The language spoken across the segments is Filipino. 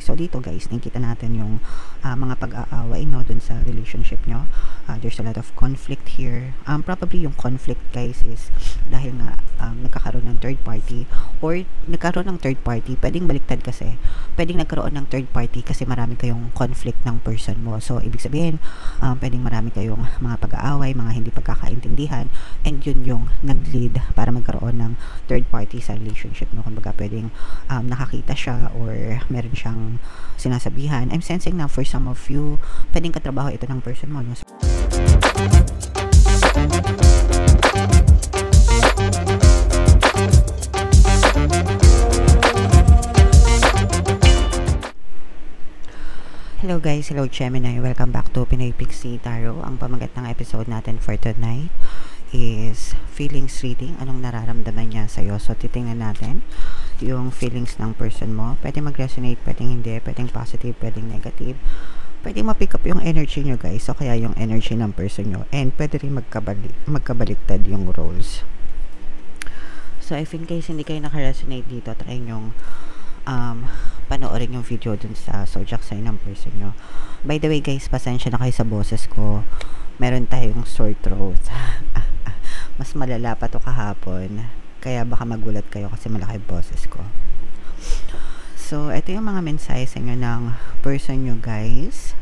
So dito guys, nakikita natin yung mga pag-aaway no dun sa relationship nyo. There's a lot of conflict here. Probably yung conflict guys is dahil nga nagkakaroon ng third party, or nagkaroon ng third party, pwedeng baliktad kasi. Pwedeng nagkaroon ng third party kasi marami kayong conflict ng person mo. So ibig sabihin, pwedeng marami kayong mga pag-aaway, mga hindi pagkakaintindihan, and yun yung nag-lead para magkaroon ng third party sa relationship mo. Kumbaga pwedeng nakakita siya or meron siyang sinasabihan. I'm sensing na for some of you, pwedeng katrabaho ito ng person mo. No? Hello guys, hello Gemini, welcome back to Pinoy Pixie Tarot. Ang pamagat ng episode natin for tonight is feelings reading. Anong nararamdaman niya sa'yo? So titingnan natin yung feelings ng person mo. Pwede mag-resonate, pwedeng hindi, pwedeng positive, pwedeng negative. Pwede ma-pick up yung energy nyo guys, so kaya yung energy ng person nyo, and pwede rin magkabaliktad yung roles. So if in case hindi kayo naka-resonate dito, try nyong panoorin yung video dun sa zodiac sign ng person nyo. By the way guys, pasensya na kayo sa boses ko, meron tayong sore throat. Mas malala pa to kahapon, kaya baka magulat kayo kasi malaki yung boses ko. So ito yung mga mensahe sa inyo ng person nyo guys.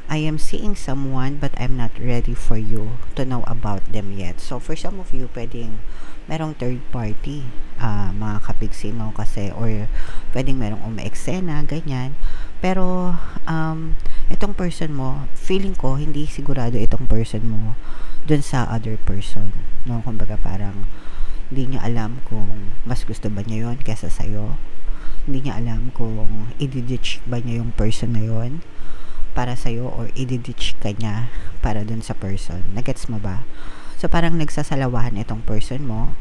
I am seeing someone but I'm not ready for you to know about them yet. So for some of you, pwedeng merong third party, mga kapigsino kasi, or pwedeng merong umeeksena, ganyan. Pero itong person mo, feeling ko hindi sigurado itong person mo dun sa other person, no? Kumbaga parang hindi niya alam kung mas gusto ba niya yon kesa sa'yo. Hindi niya alam kung i-ditch ba niya yung person na yon para sa'yo, or i-ditch ka niya para dun sa person. Nagets mo ba? So parang nagsasalawahan itong person mo.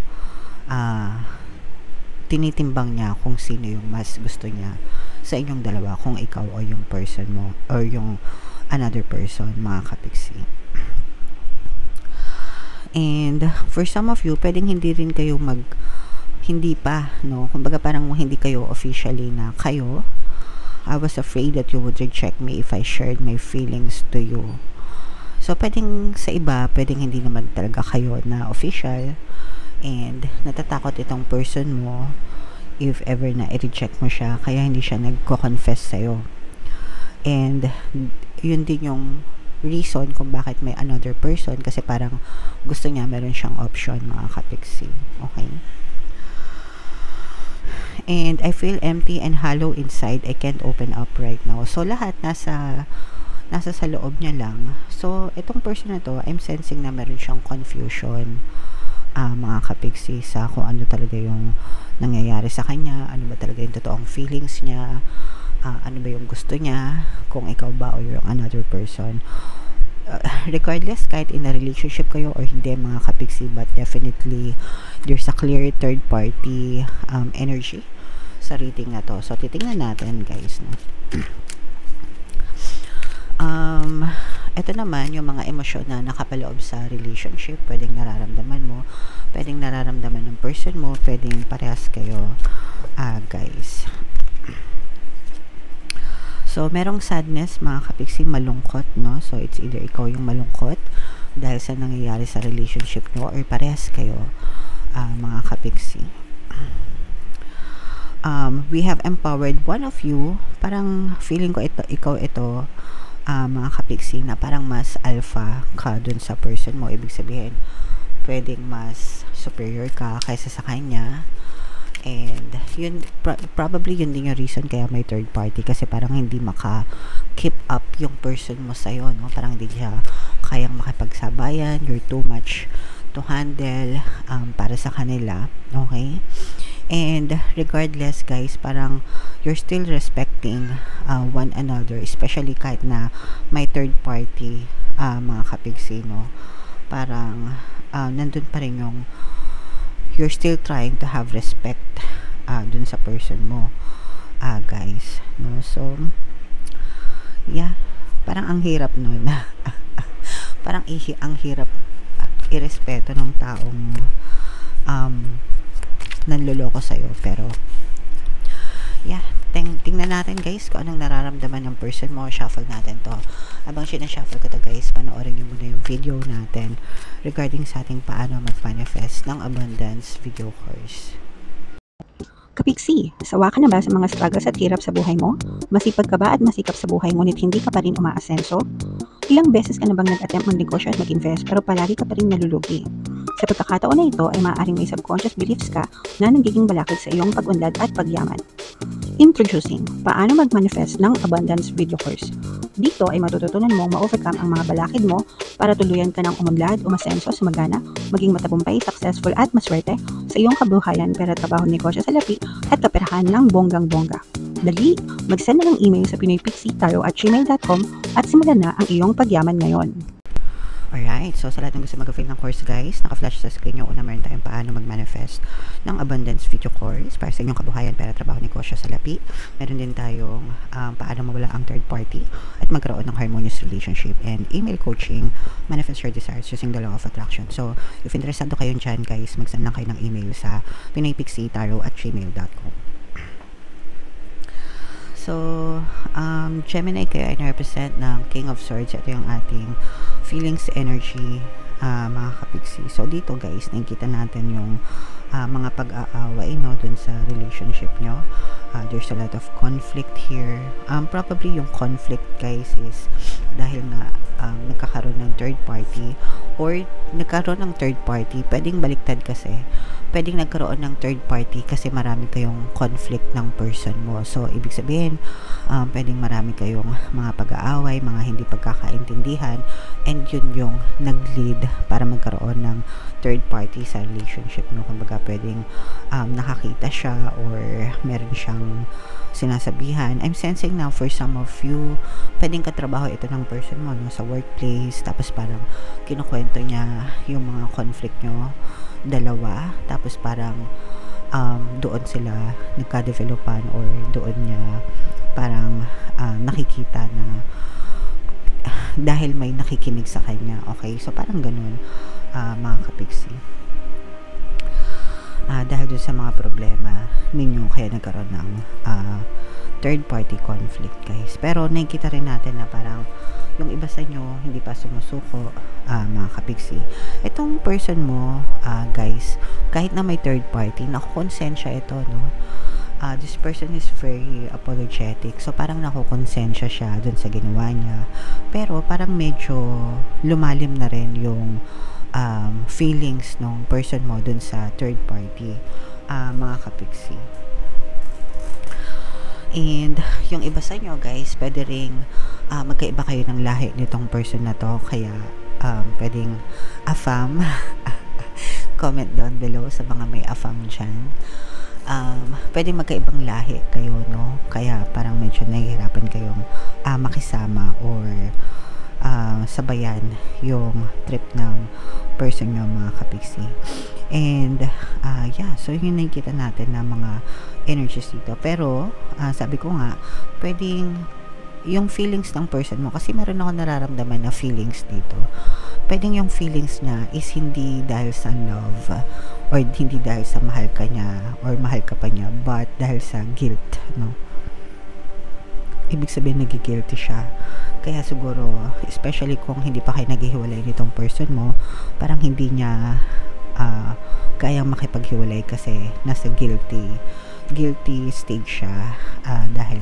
Tinitimbang niya kung sino yung mas gusto niya sa inyong dalawa, kung ikaw o yung person mo, or yung another person, mga kapiksi. And for some of you, pwedeng hindi rin kayo hindi pa, no? Kumbaga parang hindi kayo officially na kayo. I was afraid that you would reject me if I shared my feelings to you. So pwedeng sa iba, pwedeng hindi naman talaga kayo na official, and natatakot itong person mo if ever na i-reject mo siya, kaya hindi siya nagko-confess sa'yo. And yun din yung reason kung bakit may another person, kasi parang gusto niya meron siyang option, mga kapiksi. Okay? And I feel empty and hollow inside. I can't open up right now. So lahat nasa sa loob niya lang. So itong person na to, I'm sensing na meron siyang confusion, mga kapiksi, sa kung ano talaga yung nangyayari sa kanya, ano ba talaga yung totoong feelings niya, ano ba yung gusto niya, kung ikaw ba o yung another person. Regardless, kahit in a relationship kayo or hindi, mga kapiksi, but definitely there's a clear third party energy sa reading na to. So titingnan natin guys, no? Ito naman yung mga emosyon na nakapaloob sa relationship. Pwedeng nararamdaman mo, pwedeng nararamdaman ng person mo, pwedeng parehas kayo, guys. So merong sadness, mga kapiksi, malungkot, no? So it's either ikaw yung malungkot dahil sa nangyayari sa relationship nyo, or parehas kayo, mga kapiksi. We have empowered one of you. Parang feeling ko ikaw ito, mga kapiksi, na parang mas alpha ka dun sa person mo. Ibig sabihin, pwedeng mas superior ka kaysa sa kanya. And yun, probably yun din yung reason kaya may third party, kasi parang hindi maka-keep up yung person mo sa'yo, no? Parang hindi siya kayang makipagsabayan. You're too much to handle para sa kanila. Okay? And regardless guys, parang you're still respecting one another, especially kahit na may third party, mga kapigsi, no? Parang nandun pa rin yung you're still trying to have respect dun sa person mo, guys, no? So yeah, parang ang hirap nun. Parang ang hirap irespeto ng taong nanloloko sa'yo, pero tingnan natin guys kung anong nararamdaman ng person mo. Shuffle natin to. Abang sinashuffle ko to guys, panoorin nyo muna yung video natin regarding sa ating paano mag-manifest ng abundance video course. Kapiksi, sawa ka na ba sa mga struggles at hirap sa buhay mo? Masipag ka ba at masikap sa buhay ngunit hindi ka pa rin umaasenso? Ilang beses ka na bang nag-attempt mag-negosyo at mag-invest pero palagi ka pa rin nalulugi? Sa pagkakataon na ito ay maaaring may subconscious beliefs ka na nagiging balakid sa iyong pag-unlad at pagyaman. Introducing, paano mag-manifest ng abundance video course. Dito ay matututunan mong ma-overcome ang mga balakid mo para tuluyan ka ng umunlad, umasenso, sumagana, maging matagumpay, successful at maswerte sa iyong kabuhayan, pera, trabaho, negosyo, salapi at kaperahan ng bonggang-bongga. Dali, mag-send na ng email sa pinoypixitarot@gmail.com at simulan na ang iyong pagyaman ngayon. Alright, so sa lahat ng gusto mag-avail ng course guys, naka-flash sa screen nyo. Una, meron tayong paano mag-manifest ng abundance video course para sa inyong kabuhayan, pera, trabaho, negosyo, salapi. Meron din tayong paano mawala ang third party at magkaroon ng harmonious relationship, and email coaching, manifest your desires using the law of attraction. So, if interesado kayo dyan guys, mag-send lang kayo ng email sa pinoypixitarot@gmail.com. So, Gemini kayo ay na-represent ng King of Swords. Ito yung ating feelings, energy, mga kapiksi. So, dito guys, nakikita natin yung mga pag-aaway, no, dun sa relationship nyo. There's a lot of conflict here. Probably yung conflict guys is dahil nga nagkakaroon ng third party, or nagkaroon ng third party, pwedeng baliktad kasi. Pwedeng nagkaroon ng third party kasi marami kayong conflict ng person mo. So, ibig sabihin, pwedeng marami kayong mga pag-aaway, mga hindi pagkakaintindihan, and yun yung nag-lead para magkaroon ng third party sa relationship mo. Kumbaga, pwedeng nakakita siya or meron siyang sinasabihan. I'm sensing now for some of you, pwedeng katrabaho ito ng person mo, no, sa workplace, tapos parang kinukwento niya yung mga conflict nyo dalawa, tapos parang doon sila nagka-developan, or doon niya parang nakikita na dahil may nakikinig sa kanya. Okay, so parang ganun, mga kapiksi. Dahil doon sa mga problema ninyo, kaya nagkaroon ng third party conflict guys. Pero nakikita rin natin na parang yung iba sa inyo hindi pa sumusuko, mga kapiksi. Itong person mo guys, kahit na may third party, nakukonsensya ito, no? This person is very apologetic. So parang nakukonsensya siya dun sa ginawa niya. Pero parang medyo lumalim na rin yung feelings ng person mo dun sa third party, mga kapiksi. And yung iba sa inyo guys, pwede ring magkaiba kayo ng lahi nitong person na to, kaya pwedeng affirm. Comment down below sa mga may affirm dyan. Pwedeng magkaibang lahi kayo, no? Kaya parang medyo nahihirapan kayong makisama or sabayan yung trip ng person nyo, mga kapiksi. And yeah, so yun nakikita natin na mga energies dito. Pero sabi ko nga, pwedeng yung feelings ng person mo, kasi meron ako nararamdaman na feelings dito, pwedeng yung feelings niya is hindi dahil sa love, or hindi dahil sa mahal ka niya or mahal ka pa niya, but dahil sa guilt, no? Ibig sabihin nagigilty siya. Kaya siguro, especially kung hindi pa kayo naghihiwalay nitong person mo, parang hindi niya kayang makipaghiwalay kasi nasa guilty stage siya, dahil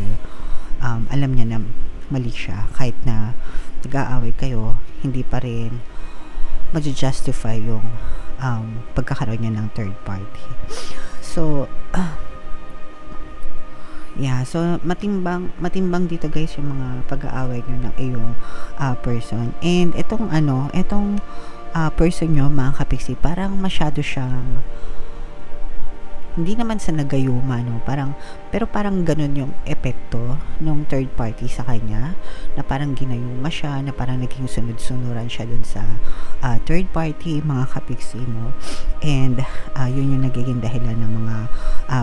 alam niya na mali siya. Kahit na nag-aaway kayo, hindi pa rin ma-justify yung pagkakaroon niya ng third party. So yeah, so matimbang dito guys yung mga pag-aaway nyo ng iyong person. And itong person nyo, mga kapiksi, parang masyado siyang hindi naman sa nagayuma, no? Pero parang ganun yung epekto ng third party sa kanya, na parang ginayuma siya, na parang naging sunod-sunuran siya dun sa third party, mga kapiksi mo. And yun yung nagiging dahilan ng mga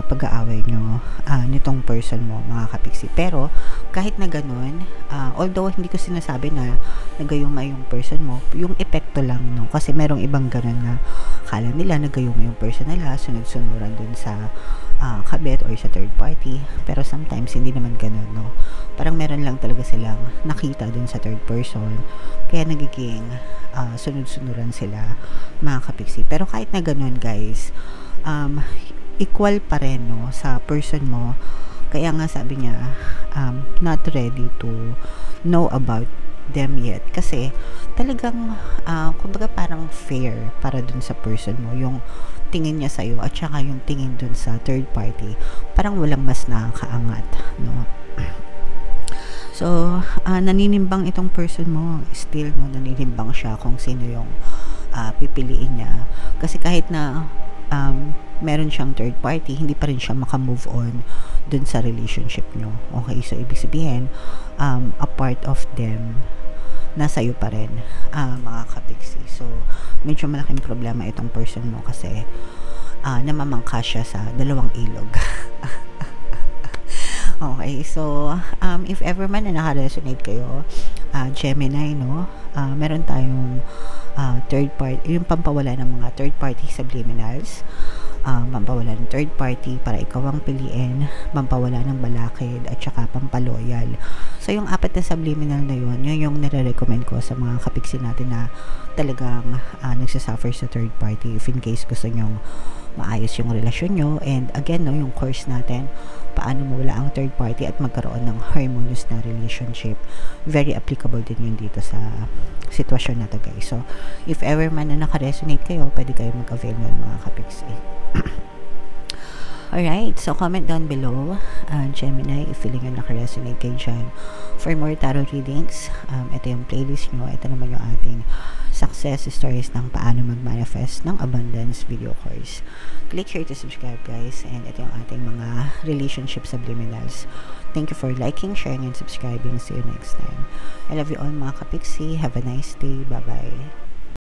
pag-aaway nyo nitong person mo, mga kapiksi. Pero kahit na ganun, although hindi ko sinasabi na nagayuma yung person mo, yung epekto lang, no? Kasi merong ibang ganun na kala nila nagayuma yung person nila, sunod-sunuran dun sa kabit or sa third party. Pero sometimes hindi naman ganun, no? Parang meron lang talaga silang nakita dun sa third person, kaya nagiging sunod-sunuran sila, mga kapiksi. Pero kahit na ganun, guys, equal pa rin, no, sa person mo. Kaya nga sabi niya, not ready to know about them yet. Kasi talagang, kumbaga parang fair para dun sa person mo. Yung tingin niya sa'yo at saka yung tingin dun sa third party. Parang walang mas nakakaangat, no? So, naninimbang itong person mo. Still, no, naninimbang siya kung sino yung pipiliin niya. Kasi kahit na meron siyang third party, hindi pa rin siya makamove on dun sa relationship nyo. Okay, so ibig sabihin, a part of them nasa iyo pa rin, mga kapiksi. So, medyo malaking problema itong person mo kasi namamangka siya sa dalawang ilog. Okay, so if ever man na naka-resonate kayo, Gemini, no, meron tayong third party, yung pampawala ng mga third party subliminals, pampawala ng third party para ikaw ang piliin, pampawala ng balakid, at saka pampaloyal. So, yung apat na subliminal na yun yung nire-recommend ko sa mga kapiksi natin na talagang nagsasuffer sa third party, if in case gusto nyong maayos yung relasyon nyo. And again, no, yung course natin, paano mawala ang third party at magkaroon ng harmonious na relationship, very applicable din yun dito sa sitwasyon na to, guys. So, if ever man na naka-resonate kayo, pwede kayo mag-avail nun, mga kapiksi. Alright, so comment down below, Gemini, if feeling nyo naka-resonate kayo dyan. For more tarot readings, ito yung playlist nyo. Ito naman yung ating success stories ng paano mag-manifest ng abundance video course. Click here to subscribe, guys. And ito yung ating mga relationship subliminals. Thank you for liking, sharing, and subscribing. See you next time. I love you all, mga kapiksi. Have a nice day. Bye-bye.